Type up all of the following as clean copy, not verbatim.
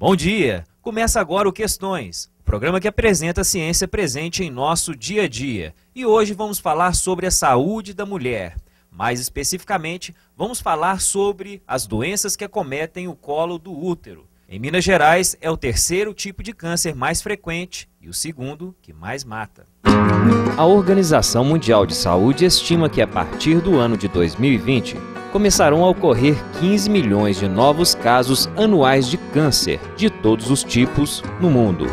Bom dia! Começa agora o Questões, o programa que apresenta a ciência presente em nosso dia a dia. E hoje vamos falar sobre a saúde da mulher. Mais especificamente, vamos falar sobre as doenças que acometem o colo do útero. Em Minas Gerais, é o terceiro tipo de câncer mais frequente e o segundo que mais mata. A Organização Mundial de Saúde estima que a partir do ano de 2020, começarão a ocorrer 15 milhões de novos casos anuais de câncer de todos os tipos no mundo.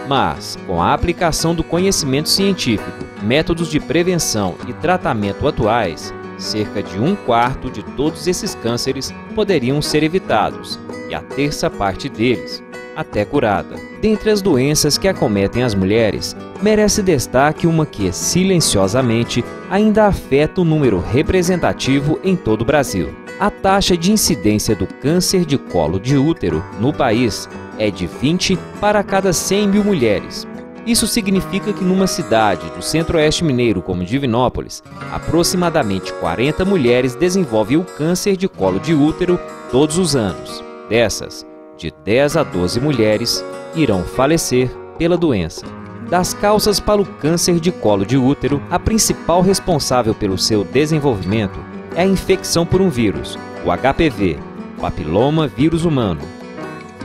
Mas, com a aplicação do conhecimento científico, métodos de prevenção e tratamento atuais, cerca de 1/4 de todos esses cânceres poderiam ser evitados, e a terça parte deles até curada. Dentre as doenças que acometem as mulheres, merece destaque uma que, silenciosamente, ainda afeta um número representativo em todo o Brasil. A taxa de incidência do câncer de colo de útero no país é de 20 para cada 100 mil mulheres. Isso significa que numa cidade do centro-oeste mineiro como Divinópolis, aproximadamente 40 mulheres desenvolvem o câncer de colo de útero todos os anos. Dessas, de 10 a 12 mulheres irão falecer pela doença. Das causas para o câncer de colo de útero, a principal responsável pelo seu desenvolvimento é a infecção por um vírus, o HPV, papiloma vírus humano.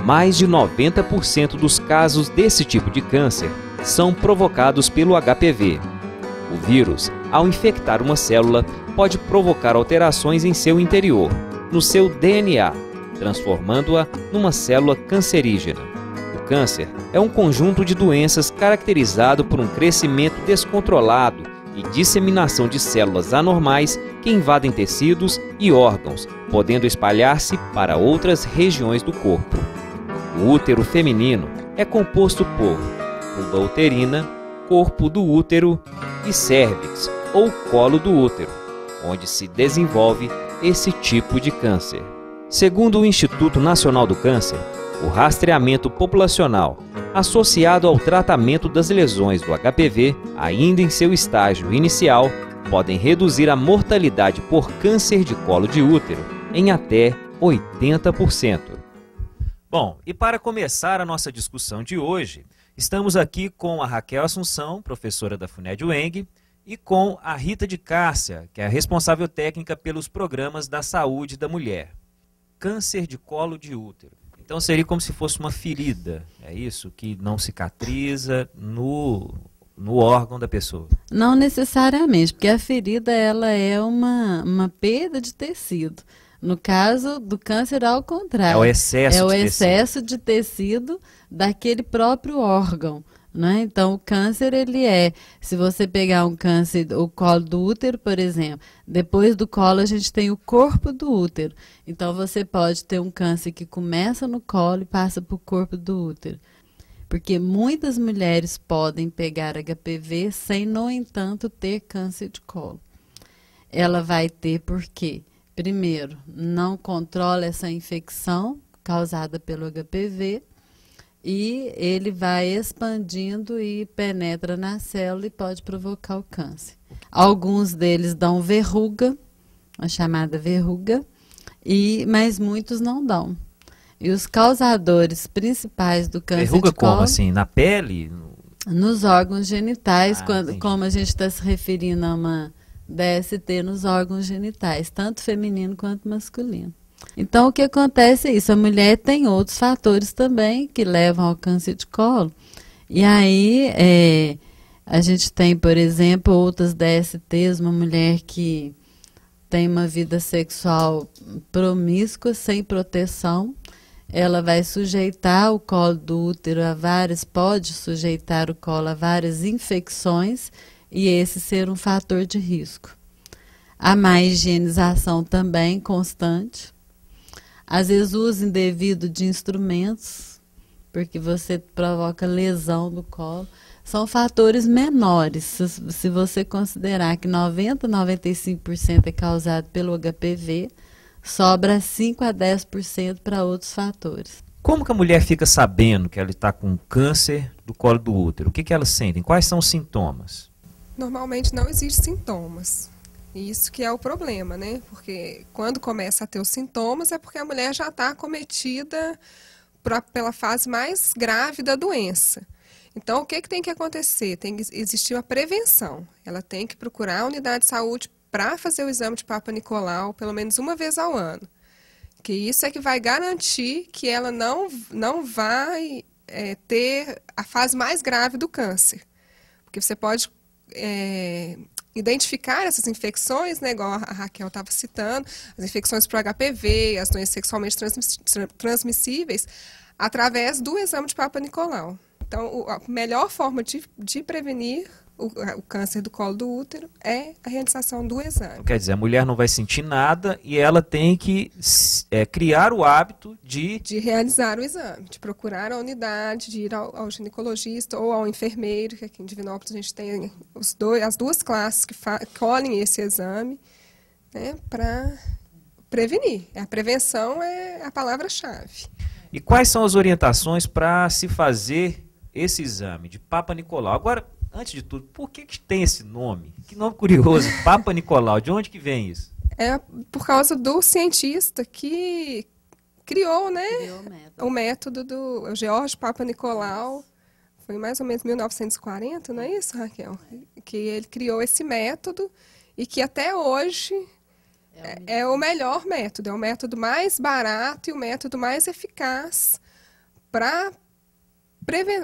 Mais de 90% dos casos desse tipo de câncer são provocados pelo HPV. O vírus, ao infectar uma célula, pode provocar alterações em seu interior, no seu DNA, transformando-a numa célula cancerígena. O câncer é um conjunto de doenças caracterizado por um crescimento descontrolado e disseminação de células anormais que invadem tecidos e órgãos, podendo espalhar-se para outras regiões do corpo. O útero feminino é composto por vulva uterina, corpo do útero e cérvix, ou colo do útero, onde se desenvolve esse tipo de câncer. Segundo o Instituto Nacional do Câncer, o rastreamento populacional, associado ao tratamento das lesões do HPV, ainda em seu estágio inicial, podem reduzir a mortalidade por câncer de colo de útero em até 80%. Bom, e para começar a nossa discussão de hoje, estamos aqui com a Raquel Assunção, professora da FUNED-UENG, e com a Rita de Cássia, que é a responsável técnica pelos programas da saúde da mulher. Câncer de colo de útero. Então seria como se fosse uma ferida, é isso? Que não cicatriza no órgão da pessoa. Não necessariamente, porque a ferida ela é uma perda de tecido. No caso do câncer, ao contrário. É o excesso de tecido. Excesso de tecido daquele próprio órgão. Né? Então, o câncer, se você pegar um câncer, o colo do útero, por exemplo, depois do colo a gente tem o corpo do útero. Então, você pode ter um câncer que começa no colo e passa para o corpo do útero. Porque muitas mulheres podem pegar HPV sem, no entanto, ter câncer de colo. Ela vai ter por quê? Primeiro, não controla essa infecção causada pelo HPV, e ele vai expandindo e penetra na célula e pode provocar o câncer. Alguns deles dão verruga, a chamada verruga, mas muitos não dão. E os causadores principais do câncer verruga de colo... como assim? Na pele? Nos órgãos genitais, Entendi. como a gente está se referindo a uma DST nos órgãos genitais, tanto feminino quanto masculino. Então, o que acontece é isso, a mulher tem outros fatores também que levam ao câncer de colo. E aí, a gente tem, por exemplo, outras DSTs, uma mulher que tem uma vida sexual promíscua, sem proteção, ela vai sujeitar o colo do útero pode sujeitar o colo a várias infecções e esse ser um fator de risco. A má higienização também constante. Às vezes uso indevido de instrumentos, porque você provoca lesão do colo. São fatores menores. Se você considerar que 90-95% é causado pelo HPV, sobra 5 a 10% para outros fatores. Como que a mulher fica sabendo que ela está com câncer do colo do útero? O que ela sente? Quais são os sintomas? Normalmente não existem sintomas. Isso que é o problema, né? Porque quando começa a ter os sintomas é porque a mulher já está acometida pela fase mais grave da doença. Então, o que tem que acontecer? Tem que existir uma prevenção. Ela tem que procurar a unidade de saúde para fazer o exame de Papa Nicolau pelo menos uma vez ao ano. Que isso é que vai garantir que ela não vai ter a fase mais grave do câncer. Porque você pode identificar essas infecções, né, igual a Raquel estava citando, as infecções por HPV, as doenças sexualmente transmissíveis, através do exame de Papa Nicolau. Então, a melhor forma de prevenir o câncer do colo do útero é a realização do exame. Quer dizer, a mulher não vai sentir nada e ela tem que criar o hábito de realizar o exame, de procurar a unidade, de ir ao ginecologista ou ao enfermeiro, que aqui em Divinópolis a gente tem as duas classes que colhem esse exame, né, para prevenir. A prevenção é a palavra-chave. E quais são as orientações para se fazer esse exame de Papa Nicolau? Agora, antes de tudo, por que tem esse nome? Que nome curioso, Papa Nicolau. De onde que vem isso? É por causa do cientista que criou, né, o método do George Papa Nicolau. Foi mais ou menos 1940, não é isso, Raquel? Que ele criou esse método e que até hoje é o melhor método. É o método mais barato e o método mais eficaz para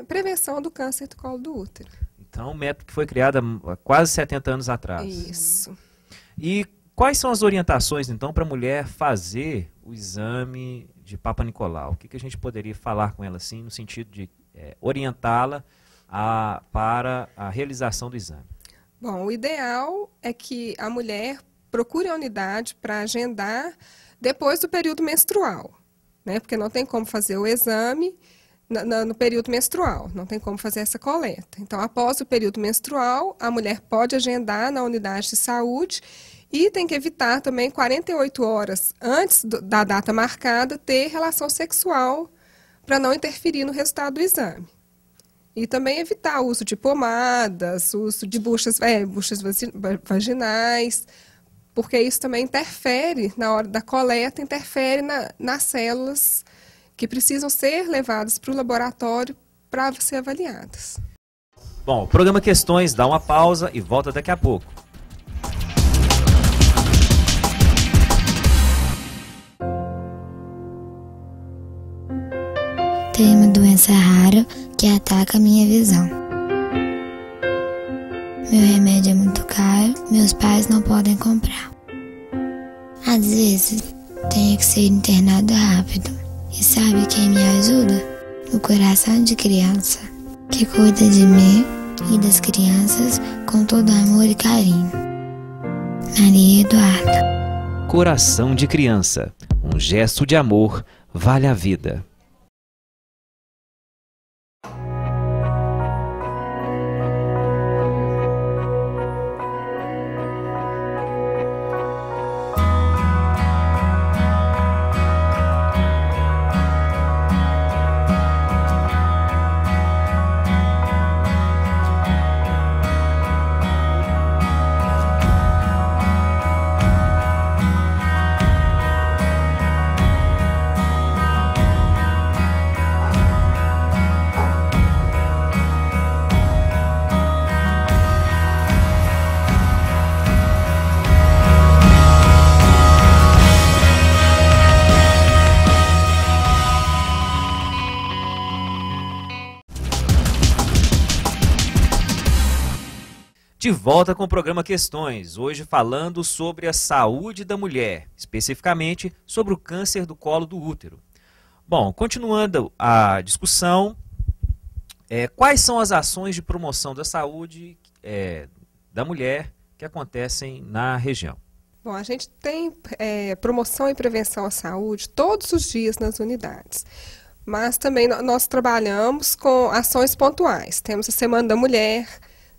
prevenção do câncer do colo do útero. Então, um método que foi criado há quase 70 anos atrás. Isso. E quais são as orientações, então, para a mulher fazer o exame de Papa Nicolau? O que a gente poderia falar com ela, assim, no sentido de orientá-la para a realização do exame? Bom, o ideal é que a mulher procure a unidade para agendar depois do período menstrual, né? Porque não tem como fazer o exame no período menstrual, não tem como fazer essa coleta. Então, após o período menstrual, a mulher pode agendar na unidade de saúde e tem que evitar também 48 horas antes da data marcada ter relação sexual para não interferir no resultado do exame. E também evitar o uso de pomadas, o uso de buchas vaginais, porque isso também interfere, na hora da coleta, interfere nas células que precisam ser levadas para o laboratório para ser avaliadas. Bom, o programa Questões dá uma pausa e volta daqui a pouco. Tenho uma doença rara que ataca a minha visão. Meu remédio é muito caro, meus pais não podem comprar. Às vezes, tenho que ser internado rápido. E sabe quem me ajuda? O coração de criança, que cuida de mim e das crianças com todo amor e carinho. Maria Eduarda. Coração de criança, um gesto de amor vale a vida. De volta com o programa Questões, hoje falando sobre a saúde da mulher, especificamente sobre o câncer do colo do útero. Bom, continuando a discussão, quais são as ações de promoção da saúde da mulher que acontecem na região? Bom, a gente tem promoção e prevenção à saúde todos os dias nas unidades. Mas também nós trabalhamos com ações pontuais. Temos a Semana da Mulher,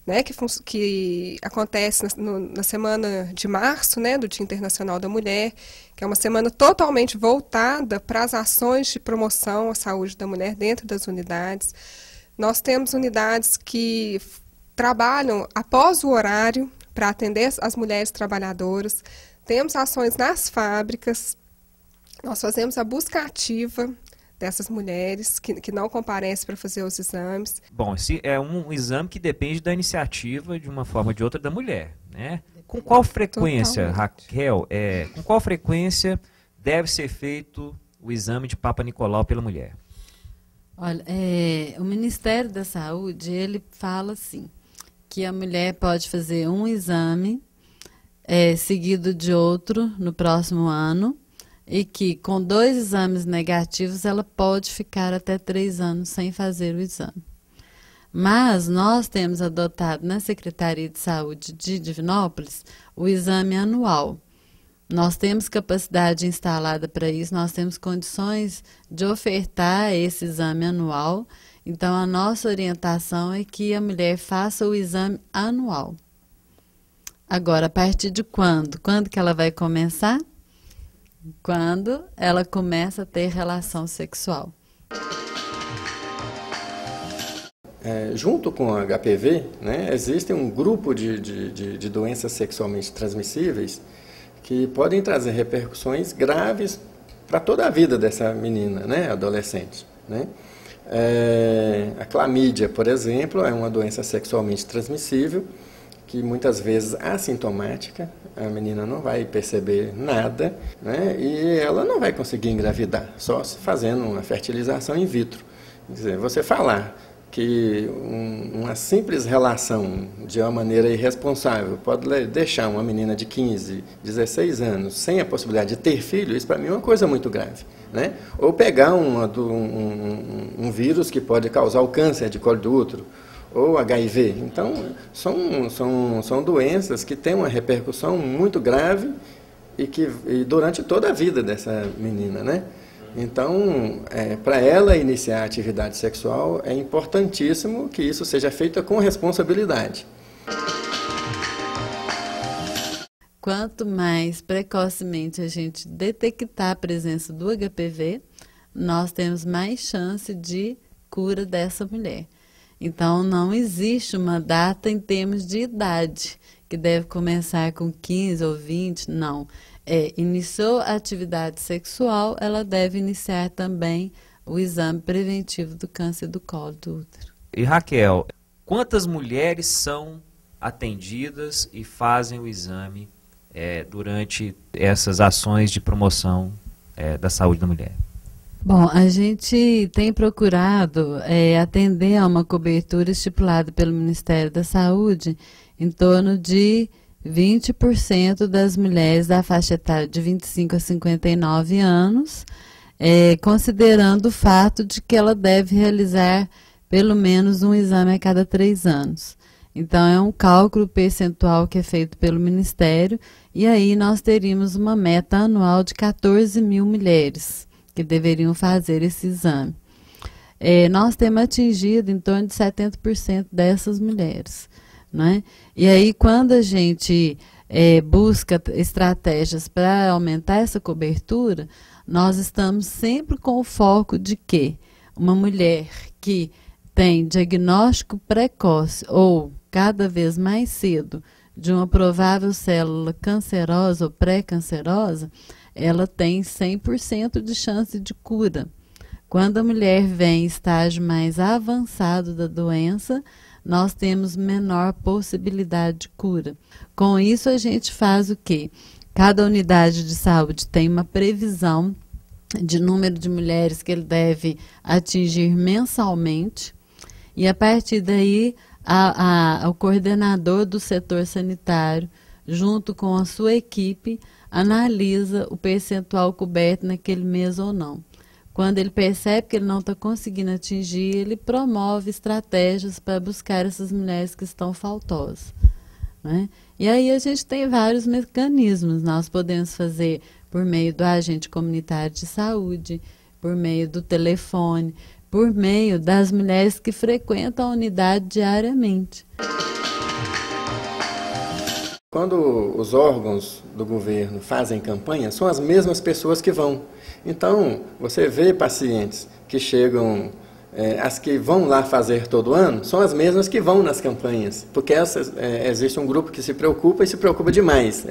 né, que acontece na semana de março, né, do Dia Internacional da Mulher, que é uma semana totalmente voltada para as ações de promoção à saúde da mulher dentro das unidades. Nós temos unidades que trabalham após o horário para atender as mulheres trabalhadoras. Temos ações nas fábricas. Nós fazemos a busca ativa dessas mulheres que não comparecem para fazer os exames. Bom, esse é um exame que depende da iniciativa, de uma forma ou de outra, da mulher, né? Com qual frequência, Raquel, com qual frequência deve ser feito o exame de Papa Nicolau pela mulher? Olha, o Ministério da Saúde, ele fala assim, que a mulher pode fazer um exame seguido de outro no próximo ano, e que com 2 exames negativos ela pode ficar até 3 anos sem fazer o exame. Mas nós temos adotado na Secretaria de Saúde de Divinópolis o exame anual. Nós temos capacidade instalada para isso, nós temos condições de ofertar esse exame anual. Então, a nossa orientação é que a mulher faça o exame anual. Agora, a partir de quando? Quando que ela vai começar? Quando ela começa a ter relação sexual. Junto com a HPV, né, existe um grupo de doenças sexualmente transmissíveis que podem trazer repercussões graves para toda a vida dessa menina, né, adolescente, né? A clamídia, por exemplo, é uma doença sexualmente transmissível que muitas vezes assintomática, a menina não vai perceber nada, né, e ela não vai conseguir engravidar, só se fazendo uma fertilização in vitro. Quer dizer, você falar que uma simples relação de uma maneira irresponsável pode deixar uma menina de 15, 16 anos sem a possibilidade de ter filho, isso para mim é uma coisa muito grave, né? Ou pegar um vírus que pode causar o câncer de colo do útero, ou HIV. Então, são doenças que têm uma repercussão muito grave e durante toda a vida dessa menina, né? Então, para ela iniciar a atividade sexual, é importantíssimo que isso seja feito com responsabilidade. Quanto mais precocemente a gente detectar a presença do HPV, nós temos mais chance de cura dessa mulher. Então, não existe uma data em termos de idade, que deve começar com 15 ou 20, não. Iniciou a atividade sexual, ela deve iniciar também o exame preventivo do câncer do colo do útero. E Raquel, quantas mulheres são atendidas e fazem o exame durante essas ações de promoção da saúde da mulher? Bom, a gente tem procurado atender a uma cobertura estipulada pelo Ministério da Saúde em torno de 20% das mulheres da faixa etária de 25 a 59 anos, considerando o fato de que ela deve realizar pelo menos um exame a cada 3 anos. Então, é um cálculo percentual que é feito pelo Ministério, e aí nós teríamos uma meta anual de 14 mil mulheres que deveriam fazer esse exame. Nós temos atingido em torno de 70% dessas mulheres, né? E aí, quando a gente busca estratégias para aumentar essa cobertura, nós estamos sempre com o foco de que uma mulher que tem diagnóstico precoce ou cada vez mais cedo de uma provável célula cancerosa ou pré-cancerosa, ela tem 100% de chance de cura. Quando a mulher vem em estágio mais avançado da doença, nós temos menor possibilidade de cura. Com isso, a gente faz o quê? Cada unidade de saúde tem uma previsão de número de mulheres que ele deve atingir mensalmente, e a partir daí, o coordenador do setor sanitário, junto com a sua equipe, analisa o percentual coberto naquele mês ou não. Quando ele percebe que ele não está conseguindo atingir, ele promove estratégias para buscar essas mulheres que estão faltosas, né? E aí a gente tem vários mecanismos. Nós podemos fazer por meio do agente comunitário de saúde, por meio do telefone, por meio das mulheres que frequentam a unidade diariamente. Quando os órgãos do governo fazem campanha, são as mesmas pessoas que vão. Então, você vê pacientes que chegam as que vão lá fazer todo ano são as mesmas que vão nas campanhas, porque existe um grupo que se preocupa e se preocupa demais.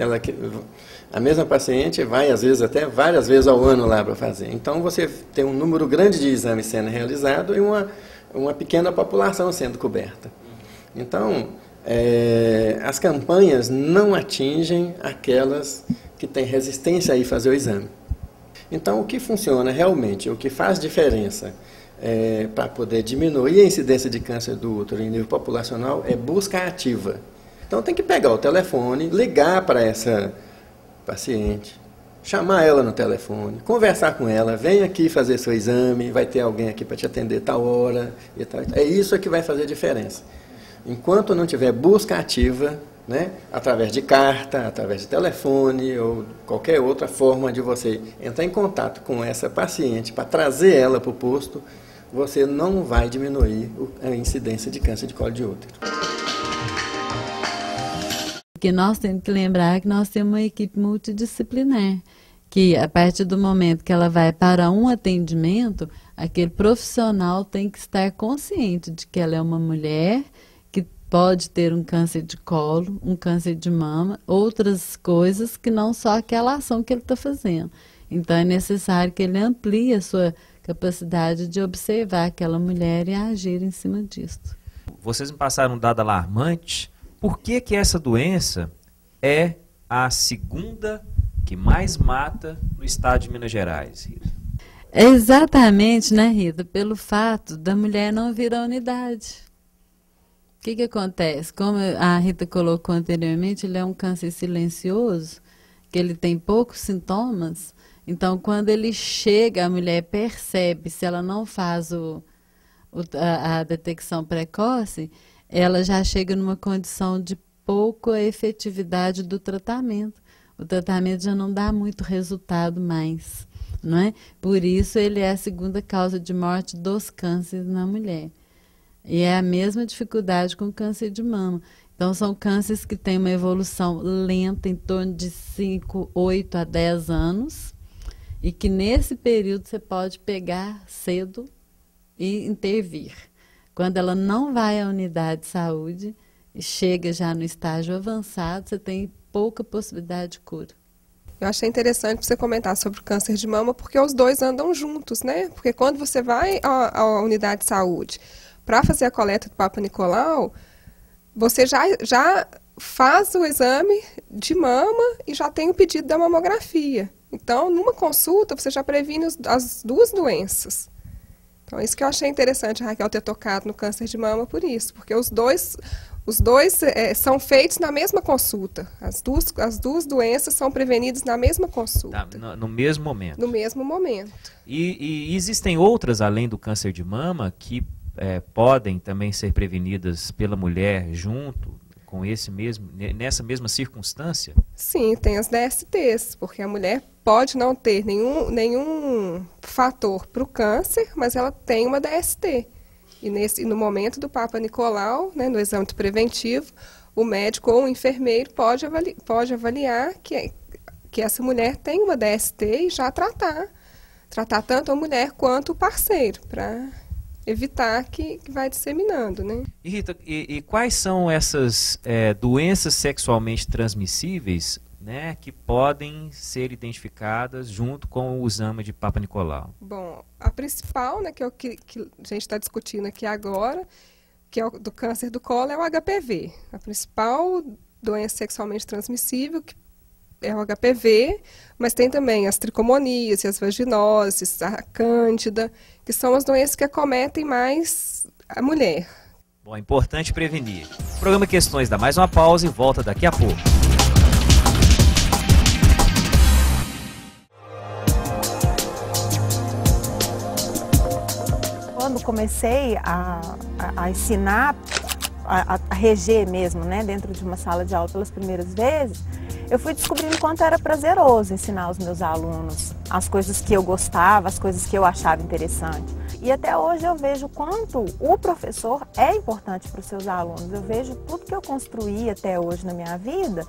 A mesma paciente vai, às vezes, até várias vezes ao ano lá para fazer. Então, você tem um número grande de exames sendo realizado e uma pequena população sendo coberta. Então, as campanhas não atingem aquelas que têm resistência a ir fazer o exame. Então, o que funciona realmente, o que faz diferença para poder diminuir a incidência de câncer do útero em nível populacional é busca ativa. Então, tem que pegar o telefone, ligar para essa paciente, chamar ela no telefone, conversar com ela, vem aqui fazer seu exame, vai ter alguém aqui para te atender tal hora. E tal. É isso que vai fazer diferença. Enquanto não tiver busca ativa, né, através de carta, através de telefone ou qualquer outra forma de você entrar em contato com essa paciente para trazer ela para o posto, você não vai diminuir a incidência de câncer de colo de útero. Porque nós temos que lembrar que nós temos uma equipe multidisciplinar, que a partir do momento que ela vai para um atendimento, aquele profissional tem que estar consciente de que ela é uma mulher que pode ter um câncer de colo, um câncer de mama, outras coisas que não só aquela ação que ele está fazendo. Então é necessário que ele amplie a sua capacidade de observar aquela mulher e agir em cima disso. Vocês me passaram um dado alarmante. Por que essa doença é a segunda que mais mata no estado de Minas Gerais, Rita? Exatamente, né, Rita? Pelo fato da mulher não vir à unidade. O que acontece? Como a Rita colocou anteriormente, ele é um câncer silencioso, que ele tem poucos sintomas. Então, quando ele chega, a mulher percebe, se ela não faz a detecção precoce, ela já chega numa condição de pouca efetividade do tratamento. O tratamento já não dá muito resultado mais, não é? Por isso, ele é a segunda causa de morte dos cânceres na mulher. E é a mesma dificuldade com o câncer de mama. Então, são cânceres que têm uma evolução lenta, em torno de 5, 8 a 10 anos, e que nesse período você pode pegar cedo e intervir. Quando ela não vai à unidade de saúde e chega já no estágio avançado, você tem pouca possibilidade de cura. Eu achei interessante você comentar sobre o câncer de mama, porque os dois andam juntos, né? Porque quando você vai à unidade de saúde para fazer a coleta do Papa Nicolau, você já faz o exame de mama e já tem o pedido da mamografia. Então, numa consulta, você já previne as duas doenças. Então, isso que eu achei interessante a Raquel ter tocado no câncer de mama por isso, porque os dois são feitos na mesma consulta. As duas doenças são prevenidas na mesma consulta. Tá, no mesmo momento. No mesmo momento. E existem outras, além do câncer de mama, que podem também ser prevenidas pela mulher junto com nessa mesma circunstância? Sim, tem as DSTs, porque a mulher pode não ter nenhum fator para o câncer, mas ela tem uma DST. E no momento do Papa Nicolau, né, no exame preventivo, o médico ou o enfermeiro pode avaliar que essa mulher tem uma DST e já tratar tanto a mulher quanto o parceiro, para evitar que vai disseminando, né? E Rita, e quais são essas doenças sexualmente transmissíveis, né, que podem ser identificadas junto com o exame de Papa Nicolau? Bom, a principal, né, que a gente está discutindo aqui agora, que é do câncer do colo, é o HPV. A principal doença sexualmente transmissível é o HPV, mas tem também as tricomonias, as vaginoses, a cândida, que são as doenças que acometem mais a mulher. Bom, é importante prevenir. O programa Questões dá mais uma pausa e volta daqui a pouco. Quando comecei a ensinar, a reger mesmo, né, dentro de uma sala de aula pelas primeiras vezes, eu fui descobrindo quanto era prazeroso ensinar os meus alunos as coisas que eu gostava, as coisas que eu achava interessante. E até hoje eu vejo quanto o professor é importante para os seus alunos. Eu vejo tudo que eu construí até hoje na minha vida,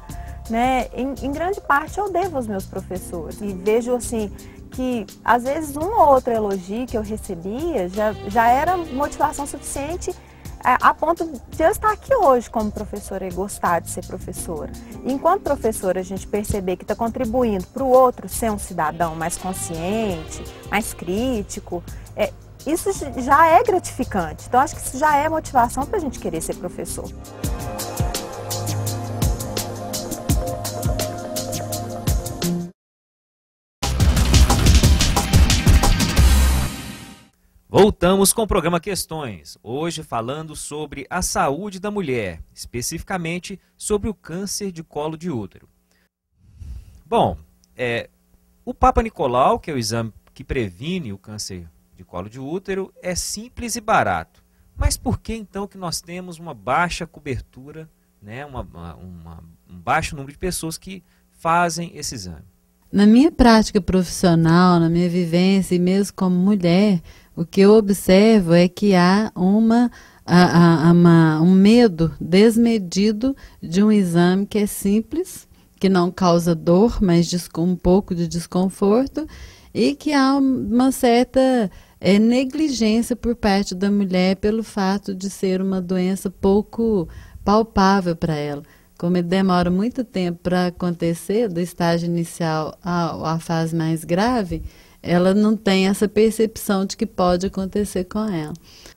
né, em grande parte eu devo aos meus professores. E vejo assim que às vezes um ou outro elogio que eu recebia já era motivação suficiente a ponto de eu estar aqui hoje como professora e gostar de ser professora. E enquanto professora, a gente perceber que está contribuindo para o outro ser um cidadão mais consciente, mais crítico, isso já é gratificante. Então, acho que isso já é motivação para a gente querer ser professor. Voltamos com o programa Questões, hoje falando sobre a saúde da mulher, especificamente sobre o câncer de colo de útero. Bom, o Papa Nicolau, que é o exame que previne o câncer de colo de útero, é simples e barato. Mas por que então que nós temos uma baixa cobertura, né, um baixo número de pessoas que fazem esse exame? Na minha prática profissional, na minha vivência e mesmo como mulher, o que eu observo é que há um medo desmedido de um exame que é simples, que não causa dor, mas um pouco de desconforto, e que há uma certa negligência por parte da mulher pelo fato de ser uma doença pouco palpável para ela. Como ele demora muito tempo para acontecer, do estágio inicial à fase mais grave, ela não tem essa percepção de que pode acontecer com ela.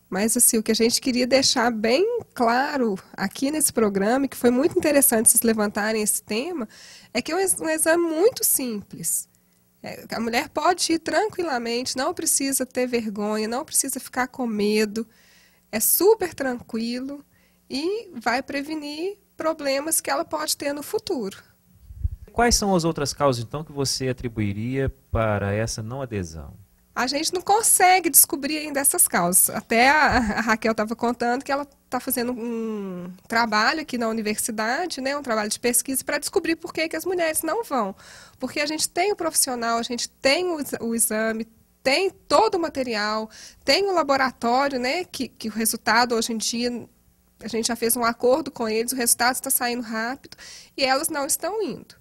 Mas assim, o que a gente queria deixar bem claro aqui nesse programa, e que foi muito interessante vocês levantarem esse tema, é que é um exame muito simples. A mulher pode ir tranquilamente, não precisa ter vergonha, não precisa ficar com medo, é super tranquilo e vai prevenir problemas que ela pode ter no futuro. Quais são as outras causas, então, que você atribuiria para essa não adesão? A gente não consegue descobrir ainda essas causas. Até a Raquel estava contando que ela está fazendo um trabalho aqui na universidade, né, um trabalho de pesquisa para descobrir por que as mulheres não vão. Porque a gente tem o profissional, a gente tem o exame, tem todo o material, tem o laboratório, né, que o resultado hoje em dia, a gente já fez um acordo com eles, o resultado está saindo rápido e elas não estão indo.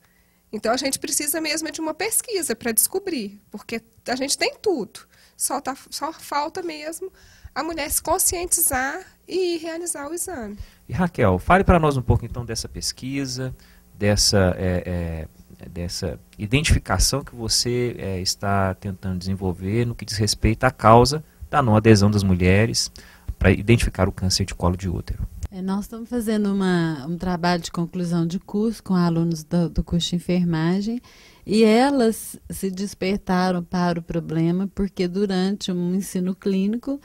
Então, a gente precisa mesmo de uma pesquisa para descobrir, porque a gente tem tudo. Só falta mesmo a mulher se conscientizar e realizar o exame. E Raquel, fale para nós um pouco então dessa pesquisa, dessa identificação que você está tentando desenvolver no que diz respeito à causa da não adesão das mulheres para identificar o câncer de colo de útero. Nós estamos fazendo um trabalho de conclusão de curso com alunos do curso de enfermagem e elas se despertaram para o problema porque durante um ensino clínico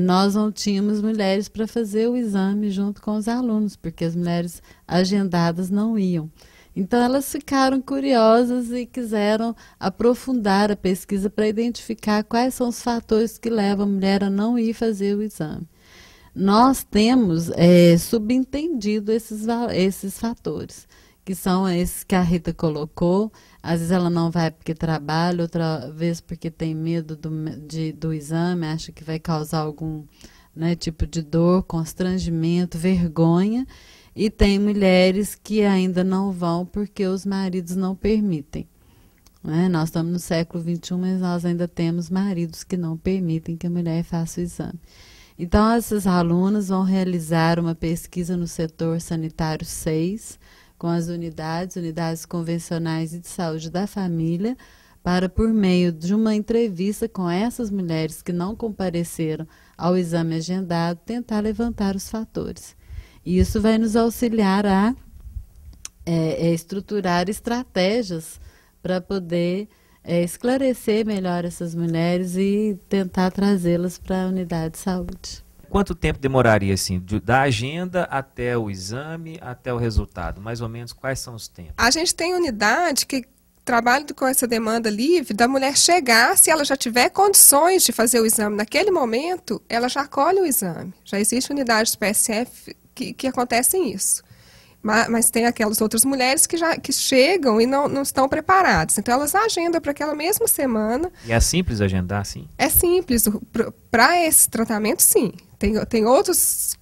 nós não tínhamos mulheres para fazer o exame junto com os alunos, porque as mulheres agendadas não iam. Então elas ficaram curiosas e quiseram aprofundar a pesquisa para identificar quais são os fatores que levam a mulher a não ir fazer o exame. Nós temos subentendido esses fatores, que são esses que a Rita colocou. Às vezes ela não vai porque trabalha, outra vez porque tem medo do exame, acha que vai causar algum tipo de dor, constrangimento, vergonha. E tem mulheres que ainda não vão porque os maridos não permitem. Nós estamos no século XXI, mas nós ainda temos maridos que não permitem que a mulher faça o exame. Então, essas alunas vão realizar uma pesquisa no setor sanitário 6, com as unidades convencionais e de saúde da família, para, por meio de uma entrevista com essas mulheres que não compareceram ao exame agendado, tentar levantar os fatores. E isso vai nos auxiliar a estruturar estratégias para poder esclarecer melhor essas mulheres e tentar trazê-las para a unidade de saúde. Quanto tempo demoraria, assim, da agenda até o exame, até o resultado? Mais ou menos, quais são os tempos? A gente tem unidade que trabalha com essa demanda livre da mulher chegar, se ela já tiver condições de fazer o exame naquele momento, ela já colhe o exame. Já existe unidade do PSF que acontecem isso. Mas tem aquelas outras mulheres que chegam e não estão preparadas. Então, elas agendam para aquela mesma semana. E é simples agendar, sim? É simples. Para esse tratamento, sim. Tem outras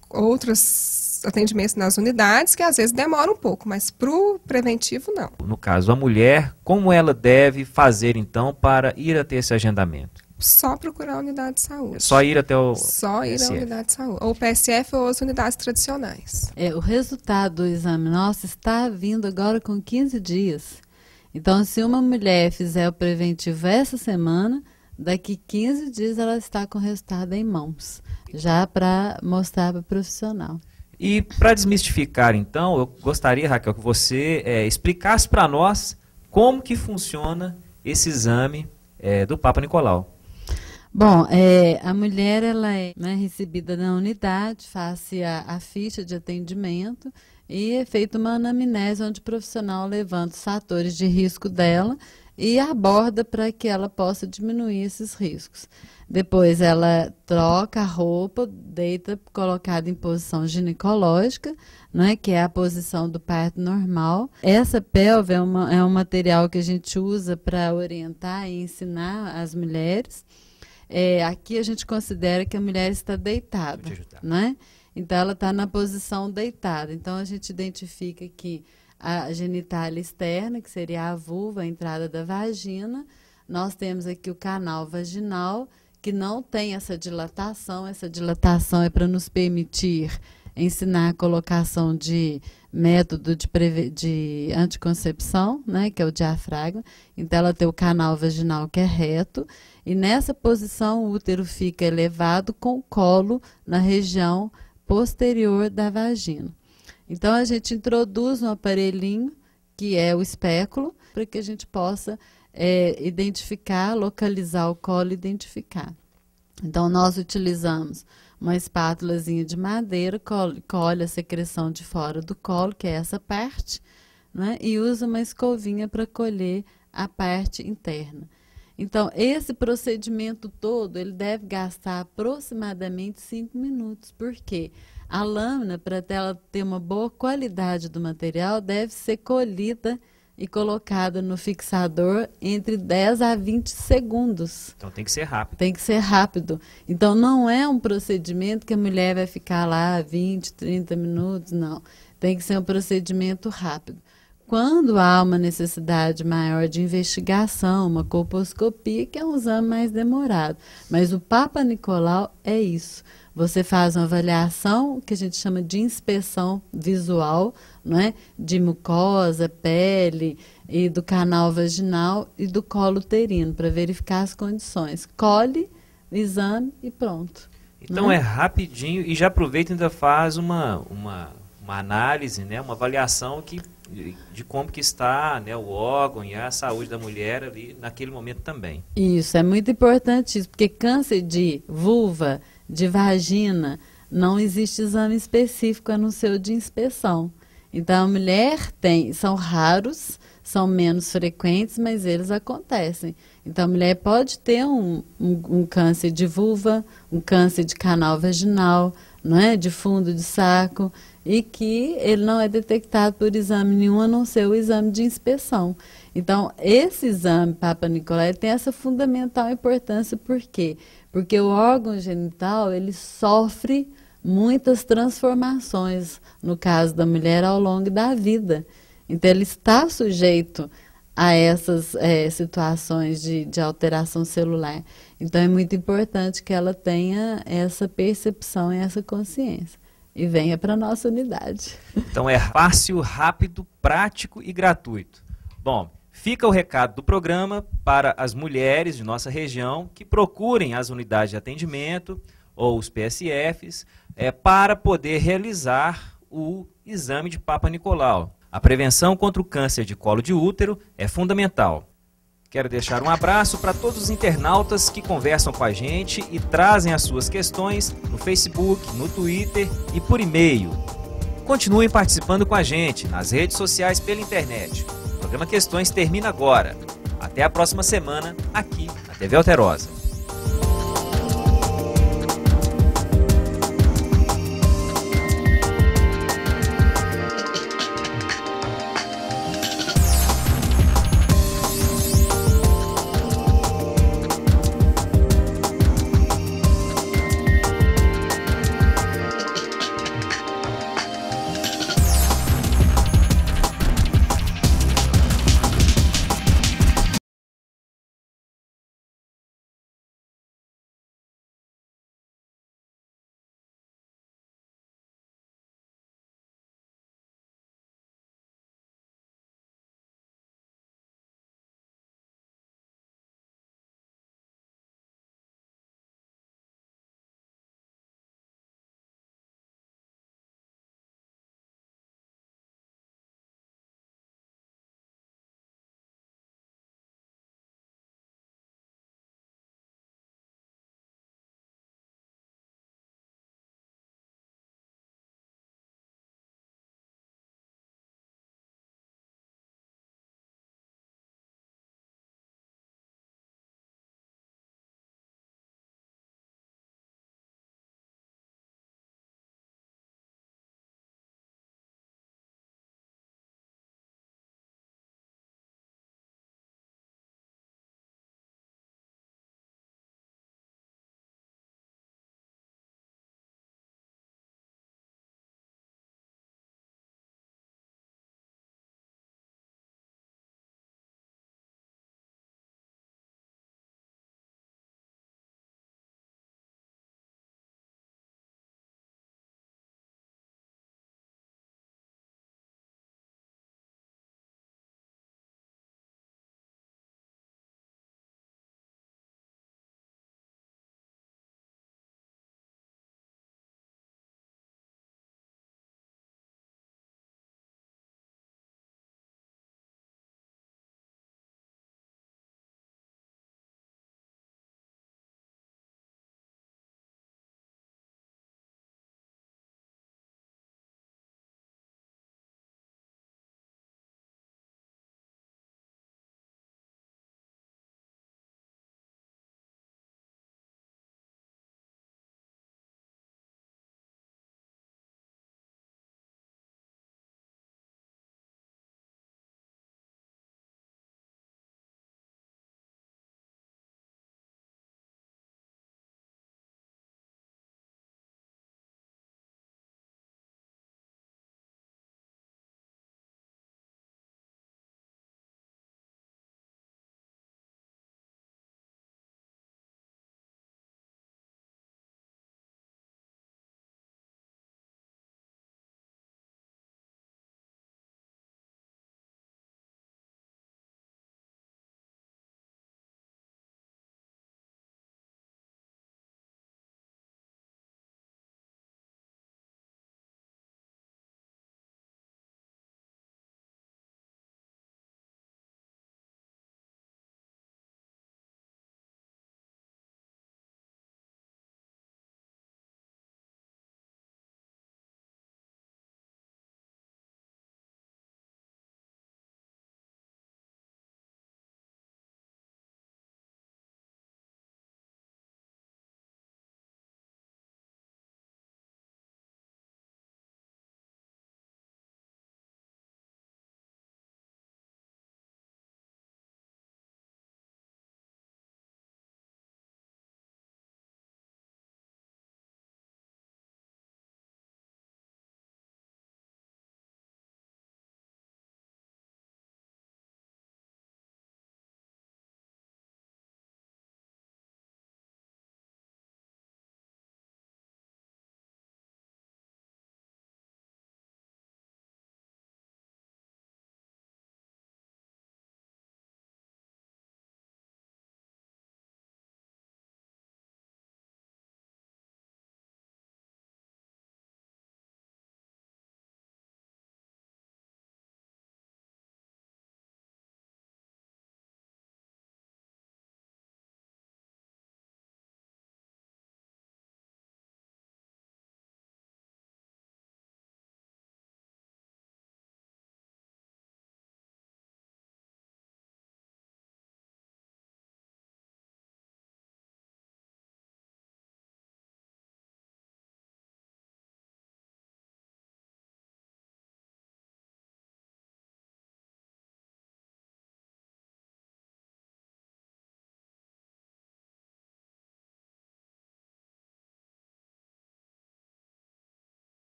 os atendimentos nas unidades, que às vezes demora um pouco, mas para o preventivo, não. No caso, a mulher, como ela deve fazer, então, para ir até esse agendamento? Só procurar a unidade de saúde. Só ir até o Só ir PSF. à unidade de saúde. Ou o PSF ou as unidades tradicionais. O resultado do exame nosso está vindo agora com 15 dias. Então, se uma mulher fizer o preventivo essa semana, daqui 15 dias ela está com o resultado em mãos, já para mostrar para o profissional. E para desmistificar, então, eu gostaria, Raquel, que você explicasse para nós como que funciona esse exame do Papa Nicolau. Bom, a mulher ela é recebida na unidade, faz-se a ficha de atendimento e é feita uma anamnese onde o profissional levanta os fatores de risco dela e aborda para que ela possa diminuir esses riscos. Depois ela troca a roupa, deita colocada em posição ginecológica, né, que é a posição do parto normal. Essa pelve é um material que a gente usa para orientar e ensinar as mulheres. Aqui a gente considera que a mulher está deitada, né? Então ela está na posição deitada. Então a gente identifica que a genitália externa, que seria a vulva, a entrada da vagina. Nós temos aqui o canal vaginal, que não tem essa dilatação. Essa dilatação é para nos permitir ensinar a colocação de método de anticoncepção, né, que é o diafragma. Então ela tem o canal vaginal que é reto. E nessa posição o útero fica elevado com o colo na região posterior da vagina. Então a gente introduz um aparelhinho, que é o espéculo, para que a gente possa identificar, localizar o colo e identificar. Então nós utilizamos uma espátulazinha de madeira, colhe a secreção de fora do colo, que é essa parte, né, e usa uma escovinha para colher a parte interna. Então, esse procedimento todo, ele deve gastar aproximadamente 5 minutos, porque a lâmina, para ela ter uma boa qualidade do material, deve ser colhida e colocada no fixador entre 10 a 20 segundos. Então tem que ser rápido. Tem que ser rápido. Então, não é um procedimento que a mulher vai ficar lá 20, 30 minutos, não. Tem que ser um procedimento rápido. Quando há uma necessidade maior de investigação, uma colposcopia, que é um exame mais demorado. Mas o Papa Nicolau é isso. Você faz uma avaliação que a gente chama de inspeção visual, não é? De mucosa, pele e do canal vaginal e do colo uterino, para verificar as condições. Colhe, exame e pronto. Então é rapidinho e já aproveita e ainda faz uma análise, né? Uma avaliação de como que está, né, o órgão e a saúde da mulher ali naquele momento também. Isso, é muito importante isso, porque câncer de vulva, de vagina, não existe exame específico a não ser o de inspeção. Então a mulher são raros, são menos frequentes, mas eles acontecem. Então a mulher pode ter um câncer de vulva, um câncer de canal vaginal, não é? De fundo de saco, e que ele não é detectado por exame nenhum, a não ser o exame de inspeção. Então, esse exame Papa Nicolau tem essa fundamental importância. Por quê? Porque o órgão genital, ele sofre muitas transformações, no caso da mulher, ao longo da vida. Então, ele está sujeito a essas situações de alteração celular. Então, é muito importante que ela tenha essa percepção e essa consciência. E venha para a nossa unidade. Então é fácil, rápido, prático e gratuito. Bom, fica o recado do programa para as mulheres de nossa região que procurem as unidades de atendimento ou os PSFs para poder realizar o exame de Papa Nicolau. A prevenção contra o câncer de colo de útero é fundamental. Quero deixar um abraço para todos os internautas que conversam com a gente e trazem as suas questões no Facebook, no Twitter e por e-mail. Continuem participando com a gente nas redes sociais pela internet. O programa Questões termina agora. Até a próxima semana, aqui na TV Alterosa.